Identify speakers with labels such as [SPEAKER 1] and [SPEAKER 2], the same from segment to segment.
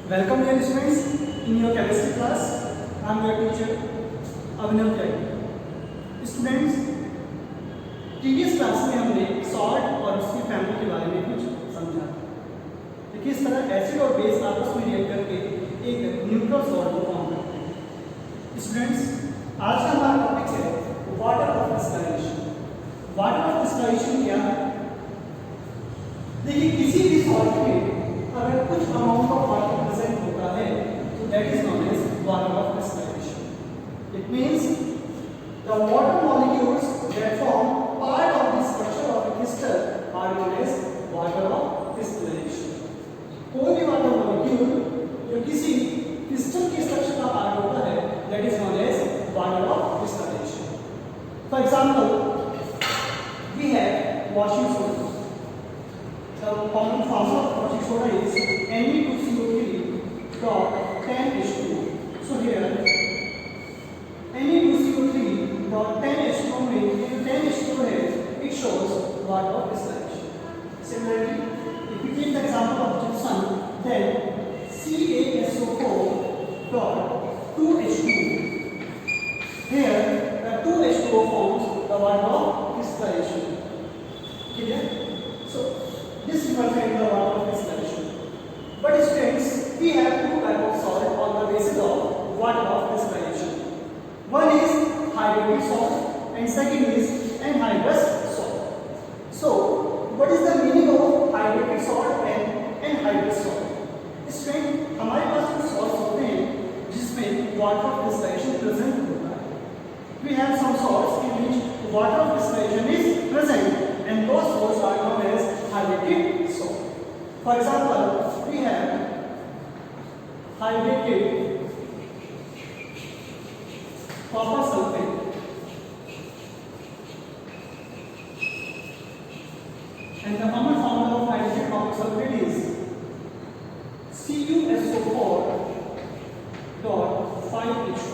[SPEAKER 1] Welcome dear students in your chemistry class. I am your teacher Abhinav Jain. Students, previous class में हमने salt और उसकी family के बारे में कुछ समझा कि किस तरह एसिड और बेस आपस में रिएक्ट करके एक न्यूट्रल सॉल्ट को फॉर्म करते हैं। स्टूडेंट्स, आज का हमारा टॉपिक है water of distillation. Water of distillation क्या है? देखिए, किसी भी सॉल्ट में अगर कुछ अमाउंट ऑफ वाटर प्रेजेंट होता है तो that is known as water of distillation. It means the water molecules that form part of the structure of a crystal are known as water of distillation. कोई भी water molecule जो किसी crystal के structure का part होता है that is known as water of distillation. For example, we have washing soda. The common formula of caustic soda is Ne2CO3 dot 10H2. So here Ne2CO3 dot 10H2 में ये 10H2 है, it shows water of distillation. Similarly, if we take the example of gypsum, then CaSO4 dot 2H2. Here the 2H2O forms the water of distillation. Clear? So this represents the water of distillation. But students, we have two types of salt on the basis of water of distillation. One is hydrated salt and second is anhydrous salt. So, what is the meaning of hydrated salt and anhydrous salt? Students, हमारे पास कुछ salts होते हैं जिसमें water of distillation present होता है. We have some salts in which water of distillation is present, and those salts are known as hydrated salt. For example, we have hydrated copper sulfate, and the common formula of hydrated copper sulfate is CuSO4 dot 5H2.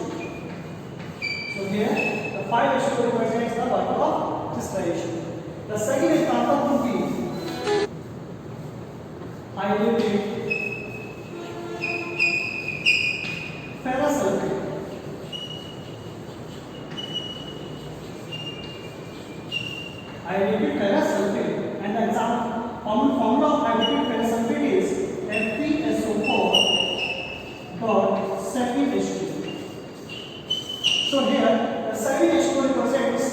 [SPEAKER 1] So here the 5H2 represents the water of distillation. The second example would be hydrated ferrous sulfate. Hydrated ferrous sulfate, and the common formula of hydrated ferrous sulfate is FeSO4 dot 7H2. So here the 7H2 represents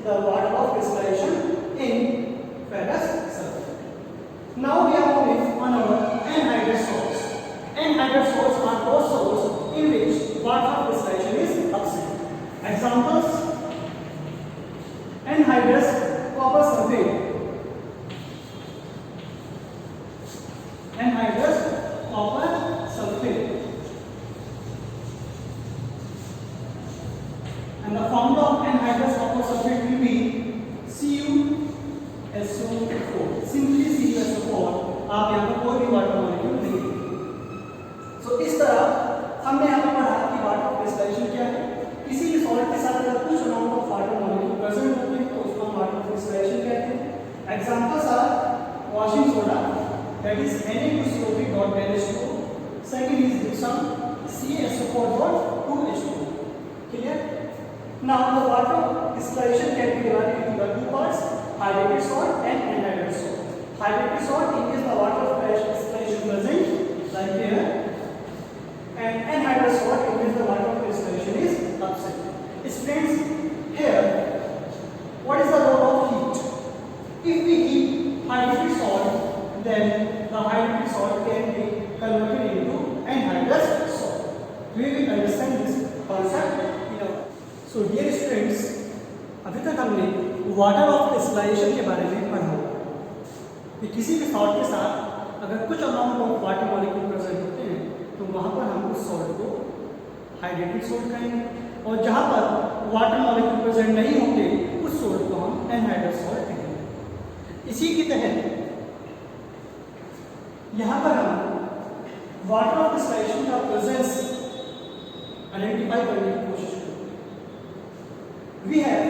[SPEAKER 1] the water of distillation in ferrous sulfate. Now we are moving on our anhydrous salts. Anhydrous salts are those salts in which water of distillation is absent. Examples: anhydrous copper sulfate, anhydrous copper sulfate, and the formula of anhydrous copper sulfate will be CuSO4. Simply CuSO4. आप यहाँ पर कोई भी water molecule नहीं लिखेंगे। So इस तरह हमने यहाँ पर पढ़ा कि वाटर ऑफ डिस्टिलेशन क्या है। किसी भी सॉल्ट के साथ अगर कुछ amount of water molecule present होते हैं तो उसको हम वाटर ऑफ डिस्टिलेशन कहते हैं। Examples are washing soda, that is Na2CO3 dot 10H2. Second is gypsum, CaSO4 dot 2H2. Clear? Now the water distillation can be divided into the two parts: hydrated salt and anhydrous salt. Hydrated salt is the water of distillation present like here, and anhydrous salt is the water of distillation is absent. Students, here what is the role of heat? If we heat hydrated salt, then the hydrated salt can be converted into anhydrous salt. We will understand this concept in our. So dear students, अभी तक हमने water of distillation के बारे में पढ़ा कि किसी भी सॉल्ट के साथ अगर कुछ amount of water molecule present होते हैं तो वहाँ पर हम उस सॉल्ट को हाइड्रेटेड सॉल्ट कहेंगे, और जहाँ पर वाटर मॉलिक्यूल प्रेजेंट नहीं होंगे उस सॉल्ट को हम एनहाइड्रस सॉल्ट कहेंगे। इसी के तहत यहाँ पर हम वाटर ऑफ डिस्टिलेशन का प्रेजेंस आइडेंटिफाई करने की कोशिश करेंगे। We have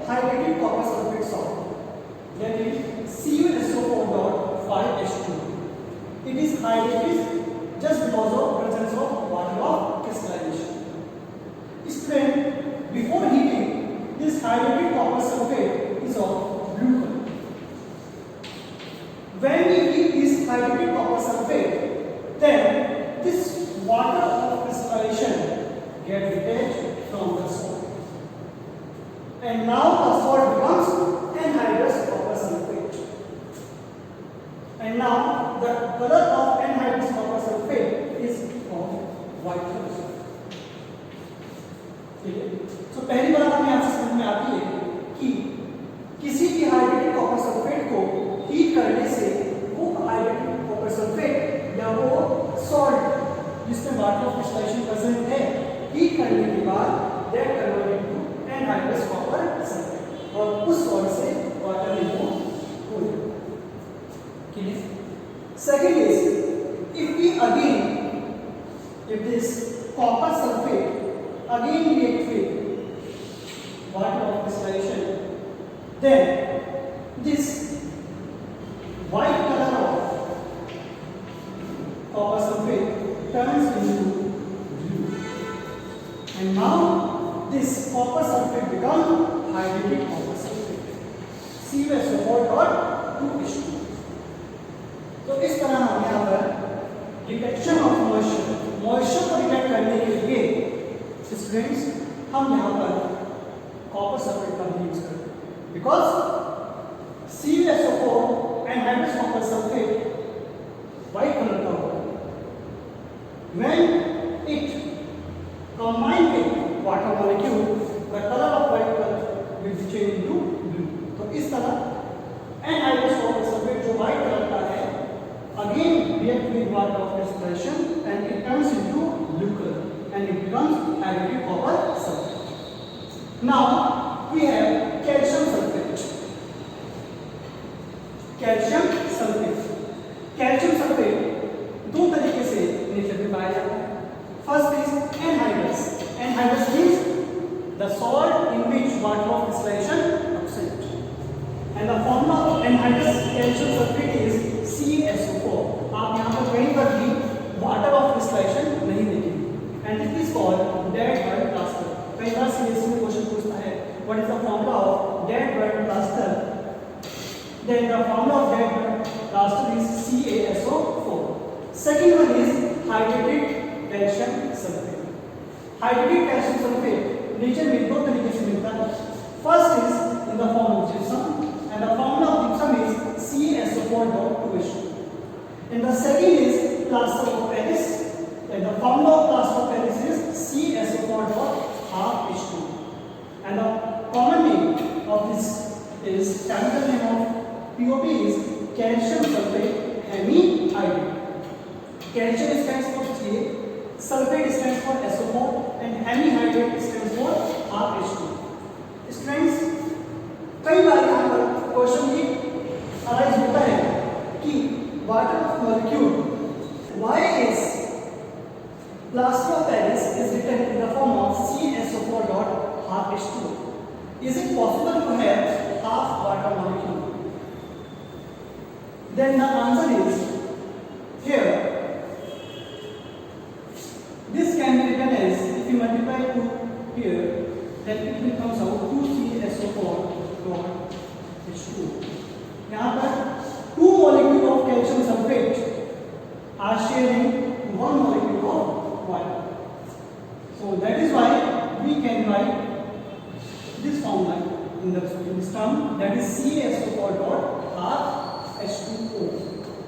[SPEAKER 1] hydrated copper sulfate salt, that is CuSO4 dot 5H2. It is hydrated just because of hydrated copper sulfate is of blue color. When we keep this hydrated copper sulfate, then this water of crystallization gets detached from the salt. And now the salt becomes anhydrous copper sulfate. And now the color of anhydrous copper sulfate is of white color. ठीक है, तो पहली बात हमें यहाँ से समझ में आती है कि किसी भी हाइड्रेटेड कॉपर सल्फेट को हीट करने से वो हाइड्रेटेड कॉपर सल्फेट या वो सॉल्ट जिसमें वाटर ऑफ क्रिस्टलाइजेशन प्रेजेंट है, हीट करने के बाद that converted to anhydrous copper sulphate और उस सॉल्ट से वाटर रिमूव हो जाएगा. Clear? Second is if this copper sulfate again react with water of crystallization, then this white color of copper sulfate turns into blue, and now this copper sulfate becomes hydrated copper sulfate, CuSO4 dot 2H2. तो इस तरह हम यहाँ पर detection of moisture को detect करने के लिए स्टूडेंट्स हम यहाँ पर कॉपर सल्फेट का यूज करते हैं, because CuSO4 anhydrous copper sulphate white colour का होता है. When it combine with water molecule the colour of white colour will be change into blue. तो इस तरह एनहाइड्रस कॉपर सल्फेट जो व्हाइट कलर का है again react with water of crystallization and it turns into blue color and it becomes hydrated copper sulfate. Now we have calcium sulfate. Calcium sulfate दो तरीके से nature में पाया जाता है. First is anhydrous. Anhydrous means the salt in which water of crystallization absent, and the formula of anhydrous calcium sulfate is CSO4. आप यहाँ पर कहीं पर भी वाटर ऑफ क्रिस्टलाइजेशन नहीं देखेंगे and it is called dead burnt plaster. कई बार सीएससी में क्वेश्चन पूछता है what is the formula of dead burnt plaster. Then the formula of dead burnt plaster is CaSO4. Second one is hydrated calcium sulphate. Hydrated calcium sulphate nature में दो तरीके से मिलता है. First is in the form of gypsum and the formula of gypsum is CSO4 dot 2H2. And the second is plaster of Paris, and the formula of plaster of Paris is CSO4 dot half H2. And the common name of this is chemical name of POP is calcium sulfate hemihydrate. Calcium stands for Ca, sulfate stands for SO4, and hemihydrate stands for half H2. Students, कई बार यहाँ पर question ये arise होता है कि water of molecule why is plaster of Paris is written in the form of CSO4 dot half H2. Is it possible to have half water molecule? Then the answer is here. This can be written as, if you multiply 2 here, then it becomes out 2CSO4 dot H2. यहाँ पर 2 molecule of calcium sulfate are sharing 1 molecule of water. So that is why we can write this formula in this term, that is CSO4 dot half H2O.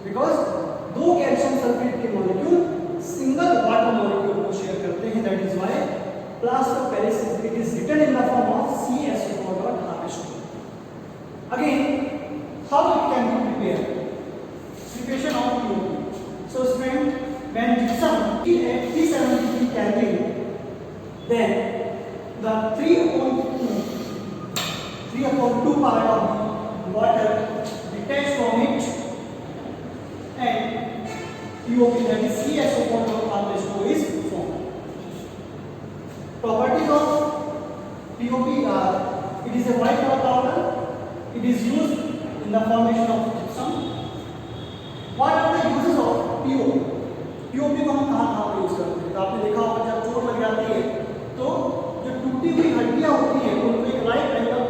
[SPEAKER 1] Because दो calcium sulfate के molecule single water molecule को share करते हैं. That is why plaster of Paris is written in the form of CSO4 dot half H2. Again, how it can be prepared? Preparation of POP. So student, when gypsum is at 373 Kelvin, then the 3/2 part of the water detached from it, and POP, that is CSO4 dot H2O is formed. Properties of POP are: it is a white color powder. It is used in the formation of gypsum. What are the uses of POP? POP को हम कहाँ use करते हैं? तो आपने देखा होगा जब चोट लग जाती है तो जो टूटी हुई हड्डियाँ होती हैं उनको एक right angle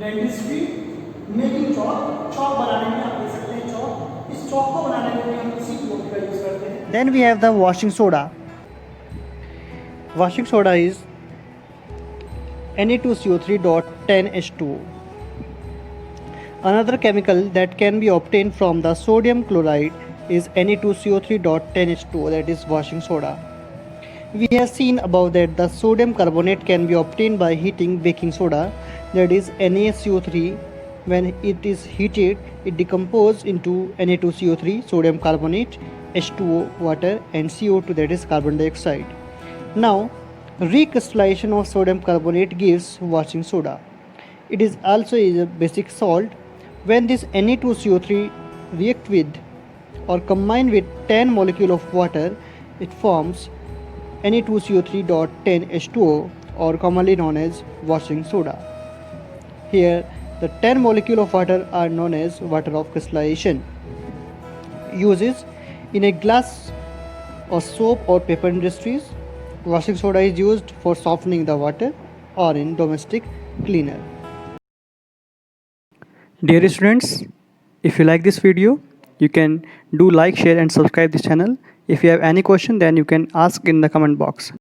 [SPEAKER 1] dentistry, making chalk, chalk बनाने में आप देख सकते हैं चॉक, इस चॉक को बनाने में भी हम इसी टूल का यूज करते हैं।
[SPEAKER 2] Then we have the washing soda. Washing soda is Na2CO3.10H2O. Another chemical that can be obtained from the sodium chloride is Na2CO3.10H2O, that is washing soda. We have seen above that the sodium carbonate can be obtained by heating baking soda, that is NaCO3. When it is heated, it decomposes into Na2CO3, sodium carbonate, H2O, water, and CO2, that is carbon dioxide. Now, recrystallization of sodium carbonate gives washing soda. It is also a basic salt. When this Na2CO3 react with or combine with 10 molecule of water, it forms Na2CO3.10H2O, or commonly known as washing soda. Here, the 10 molecule of water are known as water of crystallization. Uses in a glass or soap or paper industries. Washing soda is used for softening the water or in domestic cleaner.
[SPEAKER 3] Dear students, if you like this video, you can do like, share and subscribe this channel. If you have any question, then you can ask in the comment box.